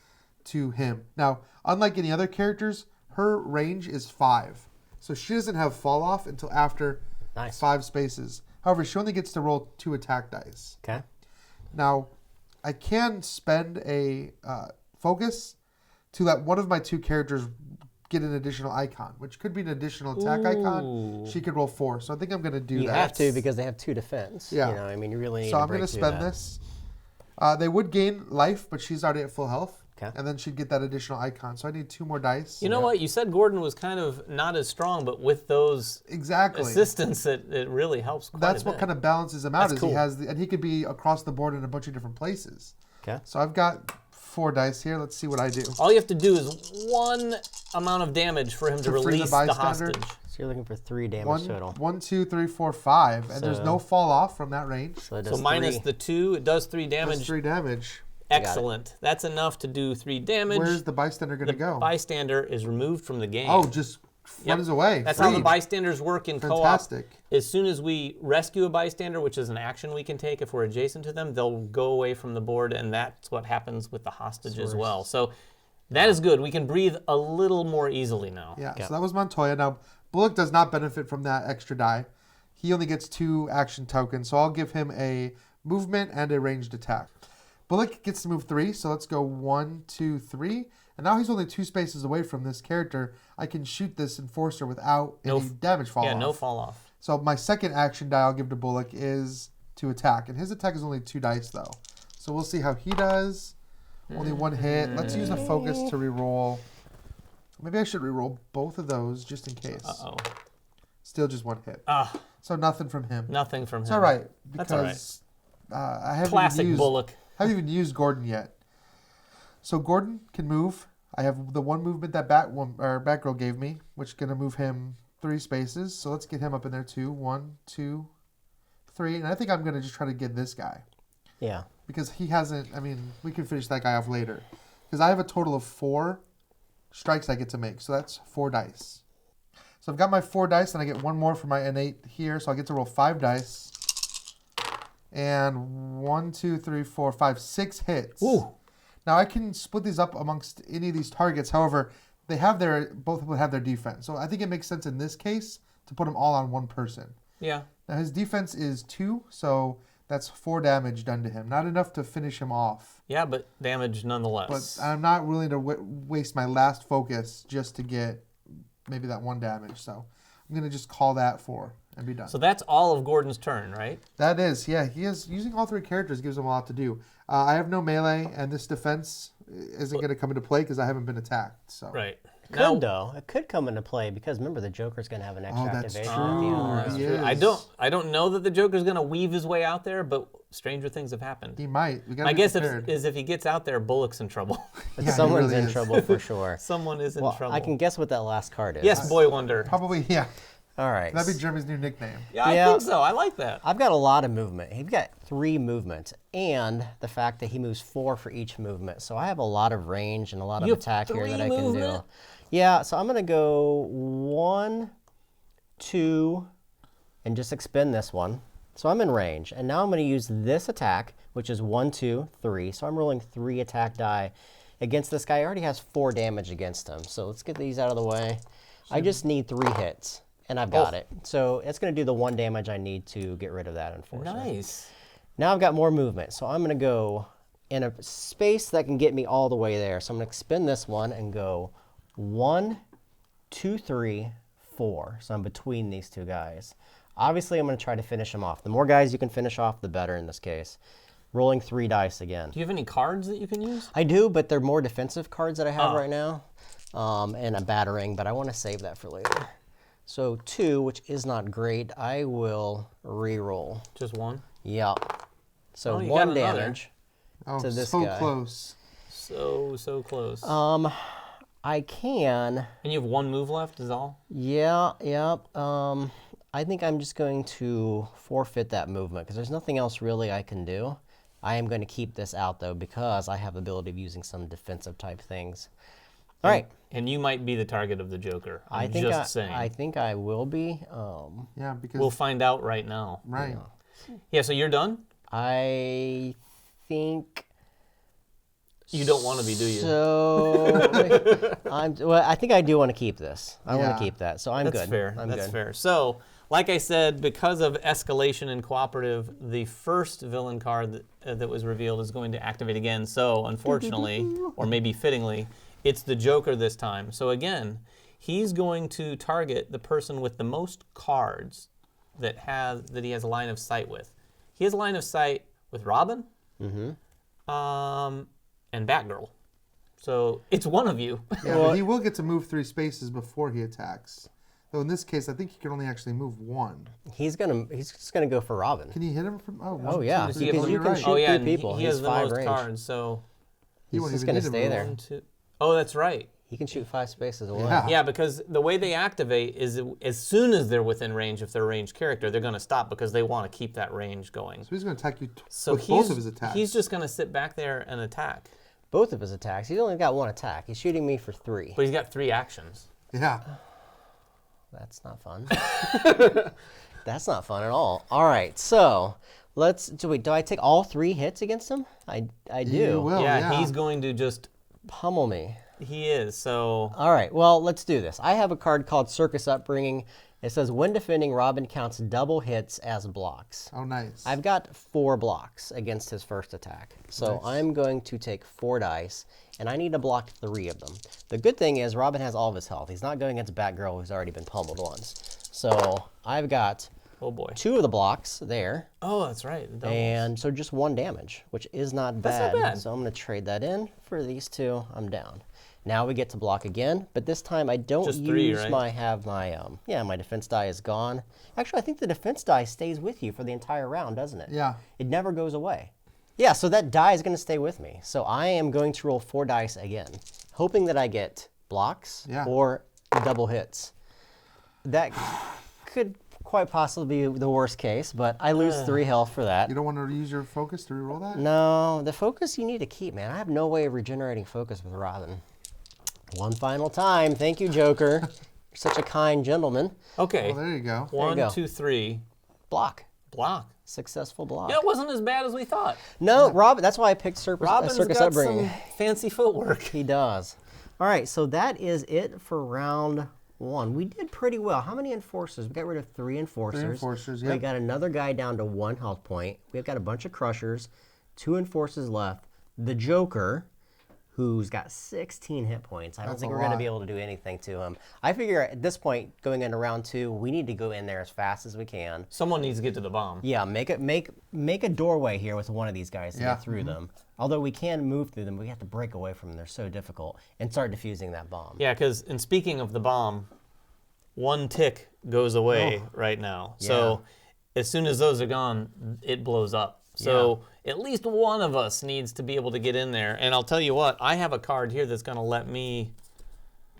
S3: to him. Now, unlike any other characters, her range is 5. So she doesn't have fall off until after
S1: Nice.
S3: 5 spaces. However, she only gets to roll 2 attack dice.
S1: Okay.
S3: Now, I can spend a focus to let one of my 2 characters get an additional icon, which could be an additional attack icon.
S2: Ooh.
S3: She could roll 4. So I think I'm going to do
S1: You
S3: that.
S1: have to because they have 2 defense.
S3: Yeah.
S1: You know, I mean, you really need
S3: So
S1: to
S3: I'm going
S1: break
S3: to
S1: through
S3: spend
S1: that.
S3: this. They would gain life, but she's already at full health.
S1: Okay.
S3: And then she'd get that additional icon. So I need 2 more dice.
S2: You know what? You said Gordon was kind of not as strong, but with those
S3: Exactly.
S2: assistants, it really helps quite
S3: That's
S2: a
S3: what
S2: bit.
S3: kind of balances him out.
S2: That's
S3: Is
S2: cool.
S3: he has and he could be across the board in a bunch of different places.
S1: Okay.
S3: So I've got 4 dice here. Let's see what I do.
S2: All you have to do is 1 amount of damage for him to
S3: To free the
S2: release the
S3: bystander?
S2: hostage.
S1: So you're looking for 3 damage total.
S3: 1, 2, 3, 4, 5, and there's
S1: So-
S3: no fall off from that range.
S1: So, it
S2: So
S1: does
S2: minus
S1: 3.
S2: the 2, it does 3
S3: That's
S2: damage.
S3: 3 damage.
S2: Excellent. That's enough to do 3 damage.
S3: Where's the bystander going to
S2: the
S3: go?
S2: bystander is removed from the game.
S3: Oh, just
S2: Yep.
S3: runs away.
S2: That's how the
S3: freed.
S2: bystanders work in co-op.
S3: Fantastic.
S2: As soon as we rescue a bystander, which is an action we can take if we're adjacent to them, they'll go away from the board, and that's what happens with the hostage as well. So that is good. We can breathe a little more easily now.
S3: Yeah,
S1: Okay.
S3: so that was Montoya. Now, Bullock does not benefit from that extra die. He only gets 2 action tokens, so I'll give him a movement and a ranged attack. Bullock gets to move 3, so let's go 1, 2, 3. And now he's only 2 spaces away from this character. I can shoot this enforcer without any damage fall
S2: Yeah,
S3: off.
S2: no fall off.
S3: So my second action die I'll give to Bullock is to attack. And his attack is only 2 dice, though. So we'll see how he does. Only 1 hit. Let's use a focus to reroll. Maybe I should reroll both of those just in case.
S2: Uh-oh.
S3: Still just 1 hit.
S2: Ah,
S3: So nothing from him.
S2: nothing from him.
S3: It's all right
S2: That's all right.
S3: because I haven't
S2: Classic
S3: even used,
S2: Bullock.
S3: haven't even used Gordon yet. So Gordon can move. I have the 1 movement that Batgirl gave me, which is going to move him 3 spaces. So let's get him up in there too. 1, 2, 3. And I think I'm going to just try to get this guy.
S1: Yeah.
S3: Because he hasn't, I mean, we can finish that guy off later. Because I have a total of 4 strikes I get to make. So that's 4 dice. So I've got my 4 dice, and I get 1 more for my innate here. So I get to roll 5 dice. And 1, 2, 3, 4, 5, 6 hits.
S2: Ooh.
S3: Now I can split these up amongst any of these targets. However, they have both of them have their defense. So I think it makes sense in this case to put them all on 1 person.
S2: Yeah.
S3: Now his defense is 2, so that's 4 damage done to him. Not enough to finish him off.
S2: Yeah, but damage nonetheless.
S3: But I'm not willing to waste my last focus just to get maybe that 1 damage. So I'm going to just call that 4 and be done.
S2: So that's all of Gordon's turn, right?
S3: That is, yeah. He is using all 3 characters gives him a lot to do. I have no melee, and this defense isn't going to come into play because I haven't been attacked. So
S2: Right.
S1: Could though. It could come into play because remember the Joker's going to have an extra
S3: that's
S1: activation
S3: true.
S1: at the end of
S2: That's
S1: the
S3: He
S2: true.
S3: is.
S2: I don't know that the Joker's going to weave his way out there, but stranger things have happened.
S3: he might. We gotta
S2: My
S3: be
S2: guess
S3: prepared.
S2: is if he gets out there, Bullock's in trouble.
S1: But
S3: Yeah, he
S1: someone's
S3: really
S1: in
S3: is.
S1: trouble for sure.
S2: Someone is in
S1: Well,
S2: trouble.
S1: I can guess what that last card is.
S2: Yes, Boy Wonder.
S3: Probably, yeah.
S1: All right.
S3: That'd be Jeremy's new nickname.
S2: Yeah, I
S1: Yeah.
S2: think so. I like that.
S1: I've got a lot of movement. He's got 3 movements, and the fact that he moves 4 for each movement. So I have a lot of range and a lot of
S2: You have
S1: attack here that
S2: 3
S1: I can do.
S2: movement?
S1: Yeah, so I'm going to go 1, 2, and just expend this one. So I'm in range, and now I'm going to use this attack, which is 1, 2, 3. So I'm rolling 3 attack die against this guy. He already has 4 damage against him. So let's get these out of the way. I just need 3 hits. And I've got it. So it's going to do the 1 damage I need to get rid of that, unfortunately.
S2: Nice.
S1: Now I've got more movement. So I'm going to go in a space that can get me all the way there. So I'm going to expend this one and go 1, 2, 3, 4. So I'm between these 2 guys. Obviously, I'm going to try to finish them off. The more guys you can finish off, the better in this case. Rolling 3 dice again.
S2: Do you have any cards that you can use?
S1: I do, but they're more defensive cards that I have right now. And a battering, but I want to save that for later. So 2, which is not great, I will re-roll.
S2: Just 1?
S1: Yeah. So
S2: Oh, you
S1: 1
S2: got another.
S1: damage
S3: Oh,
S1: to this
S3: so
S1: guy.
S3: close.
S2: So close.
S1: I can.
S2: And you have one move left, is all?
S1: Yeah. I think I'm just going to forfeit that movement because there's nothing else really I can do. I am going to keep this out though because I have the ability of using some defensive type things. All right.
S2: And you might be the target of the Joker.
S1: I think I will be.
S3: Yeah, because
S2: We'll find out right now.
S3: right.
S2: Yeah, so you're done?
S1: I think.
S2: You don't want to be, do you?
S1: So I think I do want to keep this. I want
S3: Yeah.
S1: to keep that. So I'm good.
S2: That's fair.
S1: I'm
S2: That's
S1: good.
S2: fair. So, like I said, because of escalation in cooperative, the first villain card that was revealed is going to activate again. So, unfortunately, or maybe fittingly, it's the Joker this time. So again, he's going to target the person with the most cards that he has a line of sight with. He has a line of sight with Robin, and Batgirl. So it's one of you.
S3: Yeah, but he will get to move 3 spaces before he attacks. Though in this case, I think he can only actually move 1.
S1: He's just gonna go for Robin.
S3: Can you hit him from? Oh,
S1: Oh, yeah.
S3: two, three,
S1: Because
S3: four,
S1: you
S3: you're
S1: can
S3: right.
S1: shoot
S2: Oh yeah,
S1: three
S2: and
S1: people.
S2: he
S1: He's
S2: has the
S1: 5
S2: most
S1: range.
S2: cards. So
S3: He
S1: He's
S3: won't
S1: just
S3: even
S1: gonna
S3: need to
S1: stay
S3: move.
S1: there.
S2: 1, 2. Oh, that's right.
S1: He can shoot 5 spaces away.
S3: Yeah.
S2: Yeah, because the way they activate is as soon as they're within range, if they're a ranged character, they're going to stop because they want to keep that range going.
S3: So he's going to attack you
S2: So
S3: with both of his attacks.
S2: he's just going to sit back there and attack.
S1: Both of his attacks. He's only got 1 attack. He's shooting me for 3.
S2: But he's got 3 actions.
S3: Yeah.
S1: That's not fun. That's not fun at all. All right, so do I take all 3 hits against him? I do.
S3: You will, yeah.
S2: He's going to just,
S1: Pummel me.
S2: he is, so.
S1: All right, well, let's do this. I have a card called Circus Upbringing. It says, when defending, Robin counts double hits as blocks.
S3: Oh, nice.
S1: I've got 4 blocks against his first attack. So I'm going to take 4 dice, and I need to block 3 of them. The good thing is Robin has all of his health. He's not going against Batgirl, who's already been pummeled once. So I've got
S2: Oh boy.
S1: 2 of the blocks there,
S2: Oh, that's right. the doubles.
S1: and so just 1 damage, which is not bad.
S2: That's not bad.
S1: So I'm going to trade that in for these 2. I'm down. Now we get to block again, but this time I don't
S2: Just 3,
S1: use
S2: right?
S1: my defense die is gone. Actually, I think the defense die stays with you for the entire round, doesn't it?
S3: Yeah.
S1: It never goes away. Yeah, so that die is going to stay with me. So I am going to roll 4 dice again, hoping that I get blocks or double hits. That could quite possibly be the worst case, but I lose 3 health for that.
S3: You don't want to use your focus to reroll that?
S1: No, the focus you need to keep, man. I have no way of regenerating focus with Robin. One final time. Thank you, Joker. You're such a kind gentleman.
S2: Okay.
S3: Oh, there you go.
S2: One,
S1: go.
S2: 2, 3.
S1: Block.
S2: Block.
S1: Successful block.
S2: Yeah, it wasn't as bad as we thought.
S1: No, Robin. That's why I picked
S2: Robin's
S1: Circus
S2: got
S1: Upbringing.
S2: some fancy footwork.
S1: He does. All right, so that is it for round 1. We did pretty well. How many enforcers? We got rid of 3 enforcers.
S3: 3 enforcers,
S1: We
S3: yep.
S1: got another guy down to 1 health point. We've got a bunch of crushers, 2 enforcers left. The Joker, who's got 16 hit points. I don't
S3: That's
S1: think
S3: a
S1: we're going to
S3: lot.
S1: be able to do anything to him. I figure at this point, going into round 2, we need to go in there as fast as we can.
S2: Someone needs to get to the bomb.
S1: Yeah, make a doorway here with one of these guys to
S3: Yeah.
S1: get through them. Although we can move through them, we have to break away from them. They're so difficult and start defusing that bomb.
S2: Yeah, because, and speaking of the bomb, 1 tick goes away right now. So as soon as those are gone, it blows up. So at least one of us needs to be able to get in there. And I'll tell you what, I have a card here that's going to let me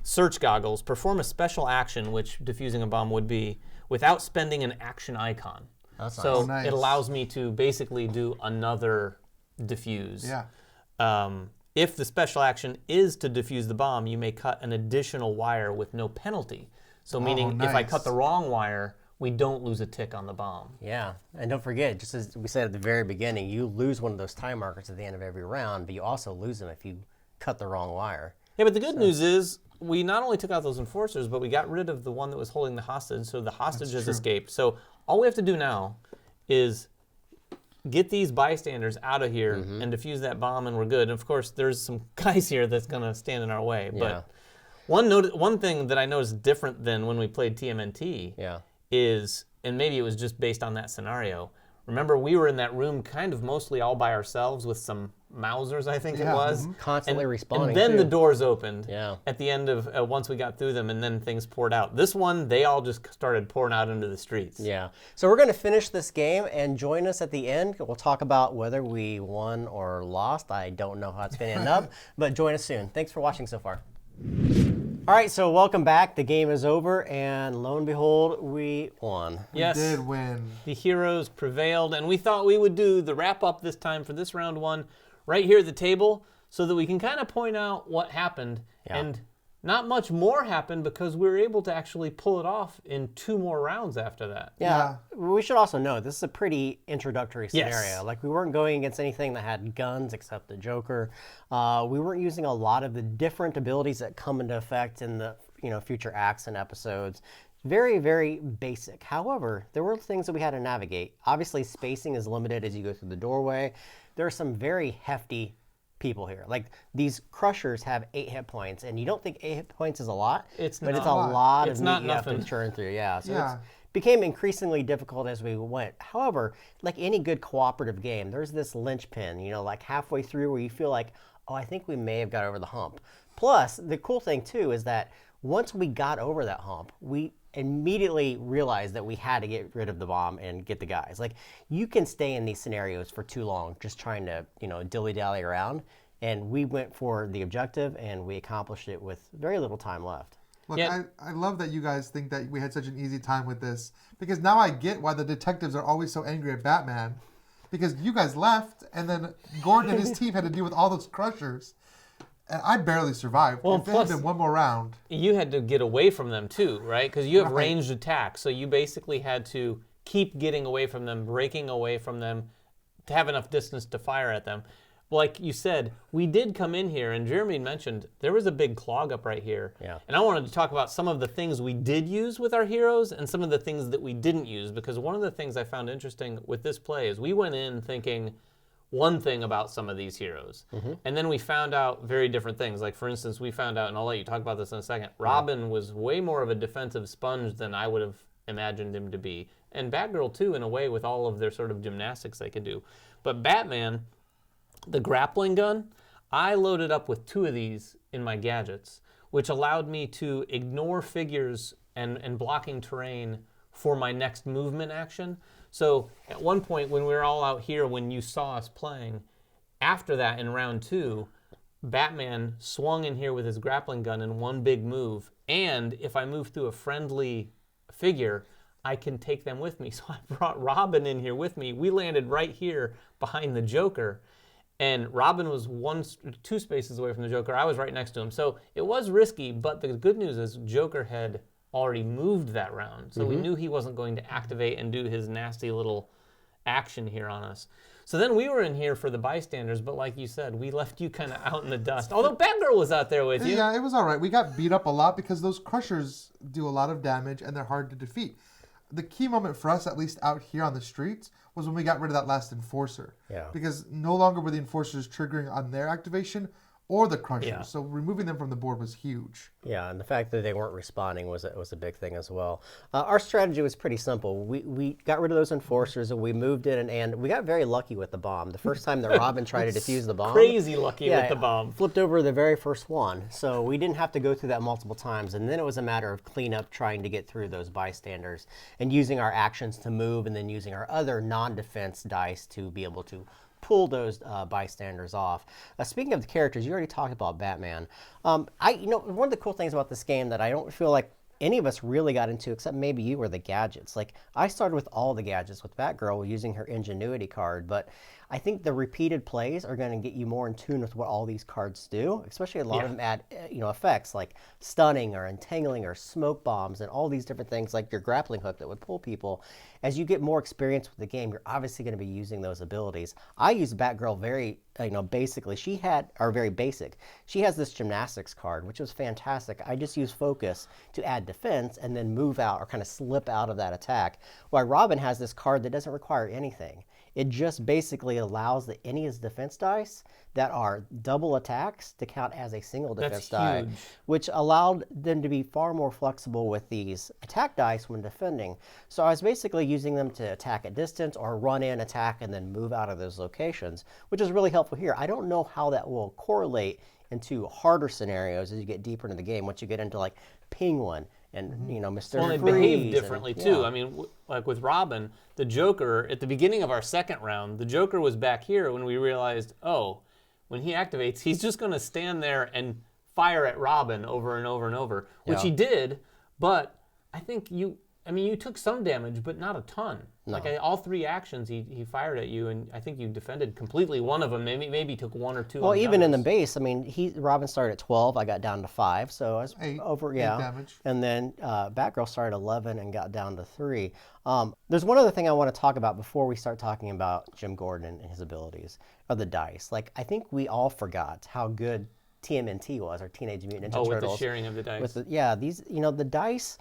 S2: search goggles, perform a special action, which defusing a bomb would be, without spending an action icon.
S1: That's
S2: So
S3: nice. Nice.
S2: it allows me to basically do another defuse.
S3: Yeah.
S2: If the special action is to defuse the bomb, you may cut an additional wire with no penalty. So meaning if I
S3: nice.
S2: cut the wrong wire, we don't lose a tick on the bomb.
S1: Yeah, and don't forget, just as we said at the very beginning, you lose one of those time markers at the end of every round, but you also lose them if you cut the wrong wire.
S2: Yeah, but the good news is we not only took out those enforcers, but we got rid of the one that was holding the hostage, so the hostage has escaped. So all we have to do now is get these bystanders out of here and defuse that bomb, and we're good. And of course, there's some guys here that's going to stand in our way. But one thing that I noticed different than when we played TMNT is, and maybe it was just based on that scenario, remember we were in that room kind of mostly all by ourselves with some Mausers, I think it was.
S1: Constantly respawning,
S2: And then
S1: too.
S2: the doors opened
S1: Yeah.
S2: at the end of, once we got through them, and then things poured out. This one, they all just started pouring out into the streets.
S1: Yeah. So we're going to finish this game and join us at the end. We'll talk about whether we won or lost. I don't know how it's going to end up, but join us soon. Thanks for watching so far. All right, so welcome back. The game is over, and lo and behold, we won.
S2: Yes.
S3: We did win.
S2: The heroes prevailed, and we thought we would do the wrap-up this time for this round one right here at the table so that we can kind of point out what happened.
S1: Yeah.
S2: And not much more happened because we were able to actually pull it off in 2 more rounds after that.
S1: Yeah. We should also know this is a pretty introductory scenario.
S2: Yes.
S1: Like, we weren't going against anything that had guns except the Joker. We weren't using a lot of the different abilities that come into effect in the future acts and episodes. Very, very basic. However, there were things that we had to navigate. Obviously, spacing is limited as you go through the doorway. There are some very hefty people here. Like, these crushers have 8 hit points, and you don't think 8 hit points is a lot, but it's a lot of meat you have to churn through. Yeah, so it became increasingly difficult as we went. However, like any good cooperative game, there's this linchpin, like halfway through where you feel like, oh, I think we may have got over the hump. Plus, the cool thing too is that once we got over that hump, we immediately realized that we had to get rid of the bomb and get the guys. Like, you can stay in these scenarios for too long just trying to, dilly-dally around. And we went for the objective, and we accomplished it with very little time left.
S3: Look, I love that you guys think that we had such an easy time with this, because now I get why the detectives are always so angry at Batman, because you guys left, and then Gordon and his team had to deal with all those crushers. And I barely survived.
S2: Well,
S3: if it had been one more round.
S2: You had to get away from them too, right? Because you have ranged attack, so you basically had to keep getting away from them, breaking away from them, to have enough distance to fire at them. Like you said, we did come in here, and Jeremy mentioned there was a big clog up right here.
S1: Yeah.
S2: And I wanted to talk about some of the things we did use with our heroes and some of the things that we didn't use, because one of the things I found interesting with this play is we went in thinking one thing about some of these heroes, and then we found out very different things. Like, for instance, we found out, and I'll let you talk about this in a second, Robin was way more of a defensive sponge than I would have imagined him to be. And Batgirl, too, in a way, with all of their sort of gymnastics they could do. But Batman, the grappling gun, I loaded up with 2 of these in my gadgets, which allowed me to ignore figures and blocking terrain for my next movement action. So at one point when we were all out here, when you saw us playing, after that in round 2, Batman swung in here with his grappling gun in one big move, and if I move through a friendly figure, I can take them with me. So I brought Robin in here with me. We landed right here behind the Joker, and Robin was 2 spaces away from the Joker. I was right next to him. So it was risky, but the good news is Joker had already moved that round. So we knew he wasn't going to activate and do his nasty little action here on us. So then we were in here for the bystanders, but like you said, we left you kind of out in the dust. Although Batgirl was out there with you.
S3: Yeah, it was all right. We got beat up a lot because those crushers do a lot of damage and they're hard to defeat. The key moment for us, at least out here on the streets, was when we got rid of that last enforcer.
S1: Yeah.
S3: Because no longer were the enforcers triggering on their activation or the crushers.
S1: Yeah.
S3: So removing them from the board was huge.
S1: Yeah, and the fact that they weren't responding was a big thing as well. Our strategy was pretty simple. We got rid of those enforcers, and we moved in, and we got very lucky with the bomb. The first time that Robin tried to defuse the bomb.
S2: Crazy lucky with the bomb.
S1: Flipped over the very first one. So we didn't have to go through that multiple times, and then it was a matter of cleanup, trying to get through those bystanders, and using our actions to move, and then using our other non-defense dice to be able to pull those bystanders off. Speaking of the characters, you already talked about Batman. One of the cool things about this game that I don't feel like any of us really got into, except maybe you, were the gadgets. Like, I started with all the gadgets with Batgirl using her ingenuity card, but I think the repeated plays are going to get you more in tune with what all these cards do, especially a lot of them add effects like stunning or entangling or smoke bombs and all these different things, like your grappling hook that would pull people. As you get more experience with the game, you're obviously going to be using those abilities. I use Batgirl very basically. Very basic. She has this gymnastics card, which was fantastic. I just use focus to add defense and then move out or kind of slip out of that attack. While Robin has this card that doesn't require anything. It just basically allows any of his defense dice that are double attacks to count as a single defense die, which allowed them to be far more flexible with these attack dice when defending. So I was basically using them to attack at distance or run in, attack, and then move out of those locations, which is really helpful here. I don't know how that will correlate into harder scenarios as you get deeper into the game, once you get into like Penguin and Mr.
S2: Well, they behave differently too. I mean, like with Robin, the Joker, at the beginning of our second round, the Joker was back here when we realized, oh, when he activates, he's just going to stand there and fire at Robin over and over and over, which
S1: Yeah.
S2: he did, but I think you took some damage, but not a ton.
S1: No.
S2: Like all 3 actions he fired at you, and I think you defended completely one of them. Maybe took 1 or 2.
S1: Well,
S2: on the
S1: even in the
S2: others.
S1: base, I mean, Robin started at 12. I got down to 5, so I was
S3: 8 damage.
S1: And then Batgirl started 11 and got down to 3. There's one other thing I want to talk about before we start talking about Jim Gordon and his abilities, are the dice. Like, I think we all forgot how good TMNT was, or Teenage Mutant Ninja
S2: with
S1: Turtles.
S2: the sharing of the dice.
S1: These, the dice.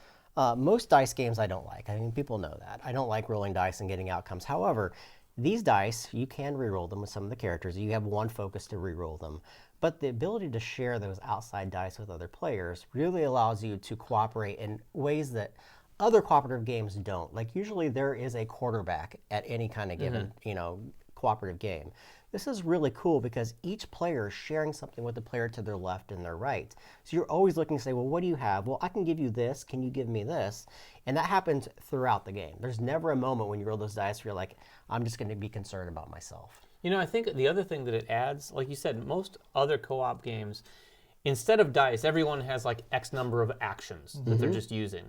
S1: Most dice games I don't like. I mean, people know that. I don't like rolling dice and getting outcomes. However, these dice, you can re-roll them with some of the characters. You have one focus to re-roll them. But the ability to share those outside dice with other players really allows you to cooperate in ways that other cooperative games don't. Like, usually there is a quarterback at any kind of given, cooperative game. This is really cool because each player is sharing something with the player to their left and their right. So you're always looking to say, well, what do you have? Well, I can give you this. Can you give me this? And that happens throughout the game. There's never a moment when you roll those dice where you're like, I'm just going to be concerned about myself.
S2: I think the other thing that it adds, like you said, most other co-op games, instead of dice, everyone has like X number of actions that they're just using.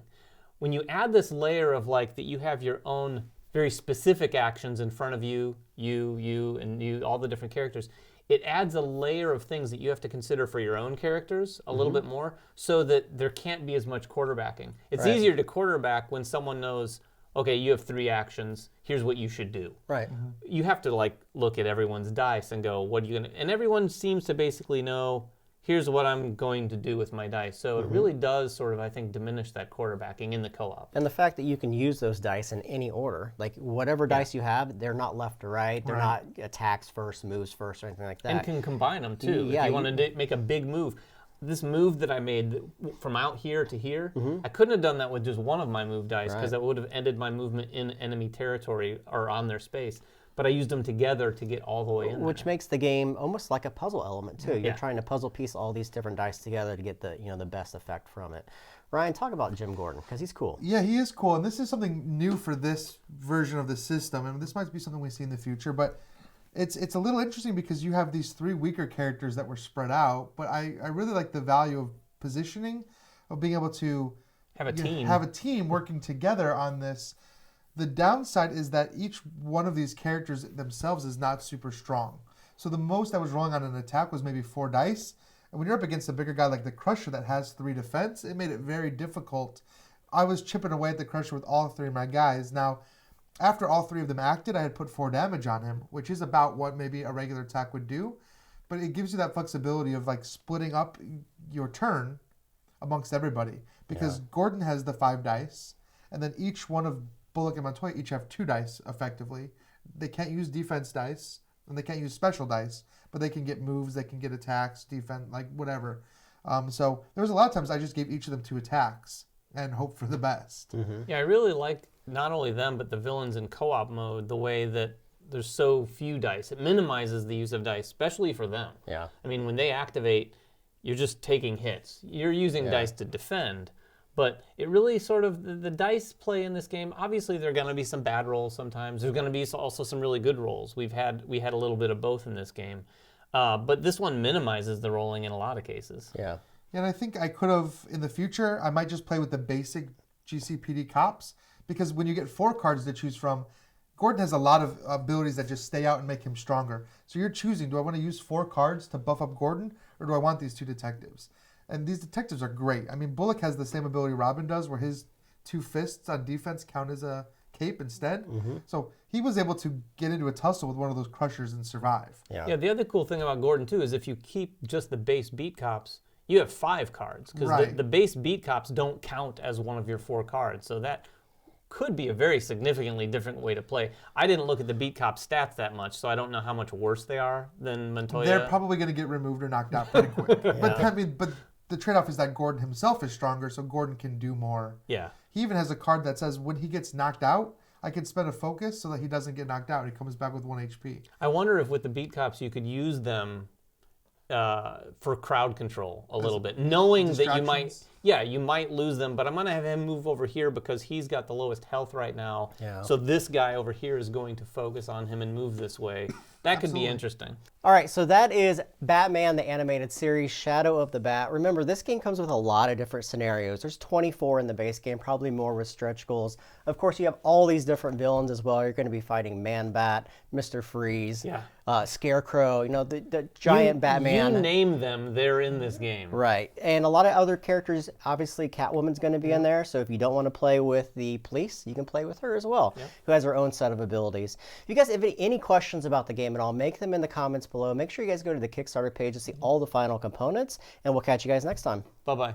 S2: When you add this layer of like that you have your own very specific actions in front of you, and you, all the different characters, it adds a layer of things that you have to consider for your own characters a little bit more, so that there can't be as much quarterbacking. It's easier to quarterback when someone knows, okay, you have 3 actions, here's what you should do.
S1: Right.
S2: You have to like look at everyone's dice and go, what are you gonna, and everyone seems to basically know, here's what I'm going to do with my dice. So it really does sort of, I think, diminish that quarterbacking in the co-op.
S1: And the fact that you can use those dice in any order, like whatever dice you have, they're not left to right, they're not attacks first, moves first, or anything like that.
S2: And can combine them too.
S1: Yeah,
S2: if you want to make a big move. This move that I made from out here to here, I couldn't have done that with just one of my move dice, because that would have ended my movement in enemy territory or on their space. But I used them together to get all the way in
S1: Which
S2: there.
S1: makes the game almost like a puzzle element too. You're trying to puzzle piece all these different dice together to get the the best effect from it. Ryan, talk about Jim Gordon, because he's cool.
S3: Yeah, he is cool, and this is something new for this version of the system, and this might be something we see in the future, but it's a little interesting because you have these 3 weaker characters that were spread out, but I really like the value of positioning, of being able to
S2: Have a team.
S3: have a team working together on this. The downside is that each one of these characters themselves is not super strong. So the most I was rolling on an attack was maybe 4 dice. And when you're up against a bigger guy like the Crusher that has 3 defense, it made it very difficult. I was chipping away at the Crusher with all 3 of my guys. Now, after all 3 of them acted, I had put 4 damage on him, which is about what maybe a regular attack would do. But it gives you that flexibility of like splitting up your turn amongst everybody. Because Gordon has the 5 dice, and then each one of Bullock and Montoya each have 2 dice, effectively. They can't use defense dice, and they can't use special dice, but they can get moves, they can get attacks, defense, like whatever. So there was a lot of times I just gave each of them 2 attacks and hope for the best.
S2: Yeah, I really like not only them, but the villains in co-op mode, the way that there's so few dice. It minimizes the use of dice, especially for them.
S1: Yeah.
S2: I mean, when they activate, you're just taking hits. You're using dice to defend, but it really sort of, the dice play in this game, obviously there are going to be some bad rolls sometimes. There's going to be also some really good rolls. We had a little bit of both in this game. But this one minimizes the rolling in a lot of cases.
S1: Yeah.
S3: And I think I could have, in the future, I might just play with the basic GCPD cops, because when you get 4 cards to choose from, Gordon has a lot of abilities that just stay out and make him stronger. So you're choosing, do I want to use 4 cards to buff up Gordon, or do I want these 2 detectives? And these detectives are great. I mean, Bullock has the same ability Robin does, where his 2 fists on defense count as a cape instead. So he was able to get into a tussle with one of those Crushers and survive.
S2: Yeah, the other cool thing about Gordon, too, is if you keep just the base beat cops, you have 5 cards, because the base beat cops don't count as one of your 4 cards. So that could be a very significantly different way to play. I didn't look at the beat cop stats that much, so I don't know how much worse they are than Montoya.
S3: They're probably going to get removed or knocked out pretty quick. But I mean, but the trade-off is that Gordon himself is stronger, so Gordon can do more.
S2: Yeah.
S3: He even has a card that says when he gets knocked out, I can spend a focus so that he doesn't get knocked out. He comes back with 1 HP.
S2: I wonder if with the beat cops you could use them for crowd control a little bit, knowing that you might lose them, but I'm going to have him move over here because he's got the lowest health right now.
S1: Yeah.
S2: So this guy over here is going to focus on him and move this way. That could be
S3: Absolutely.
S2: interesting.
S1: All right, so that is Batman the Animated Series, Shadow of the Bat. Remember, this game comes with a lot of different scenarios. There's 24 in the base game, probably more with stretch goals. Of course, you have all these different villains as well. You're going to be fighting Man-Bat, Mr. Freeze, Scarecrow, the giant Batman.
S2: You name them, they're in this game.
S1: Right, and a lot of other characters. Obviously, Catwoman's going to be in there, so if you don't want to play with the police, you can play with her as well, who has her own set of abilities. If you guys have any questions about the game at all, make them in the comments below. Make sure you guys go to the Kickstarter page to see all the final components, and we'll catch you guys next time.
S2: Bye-bye.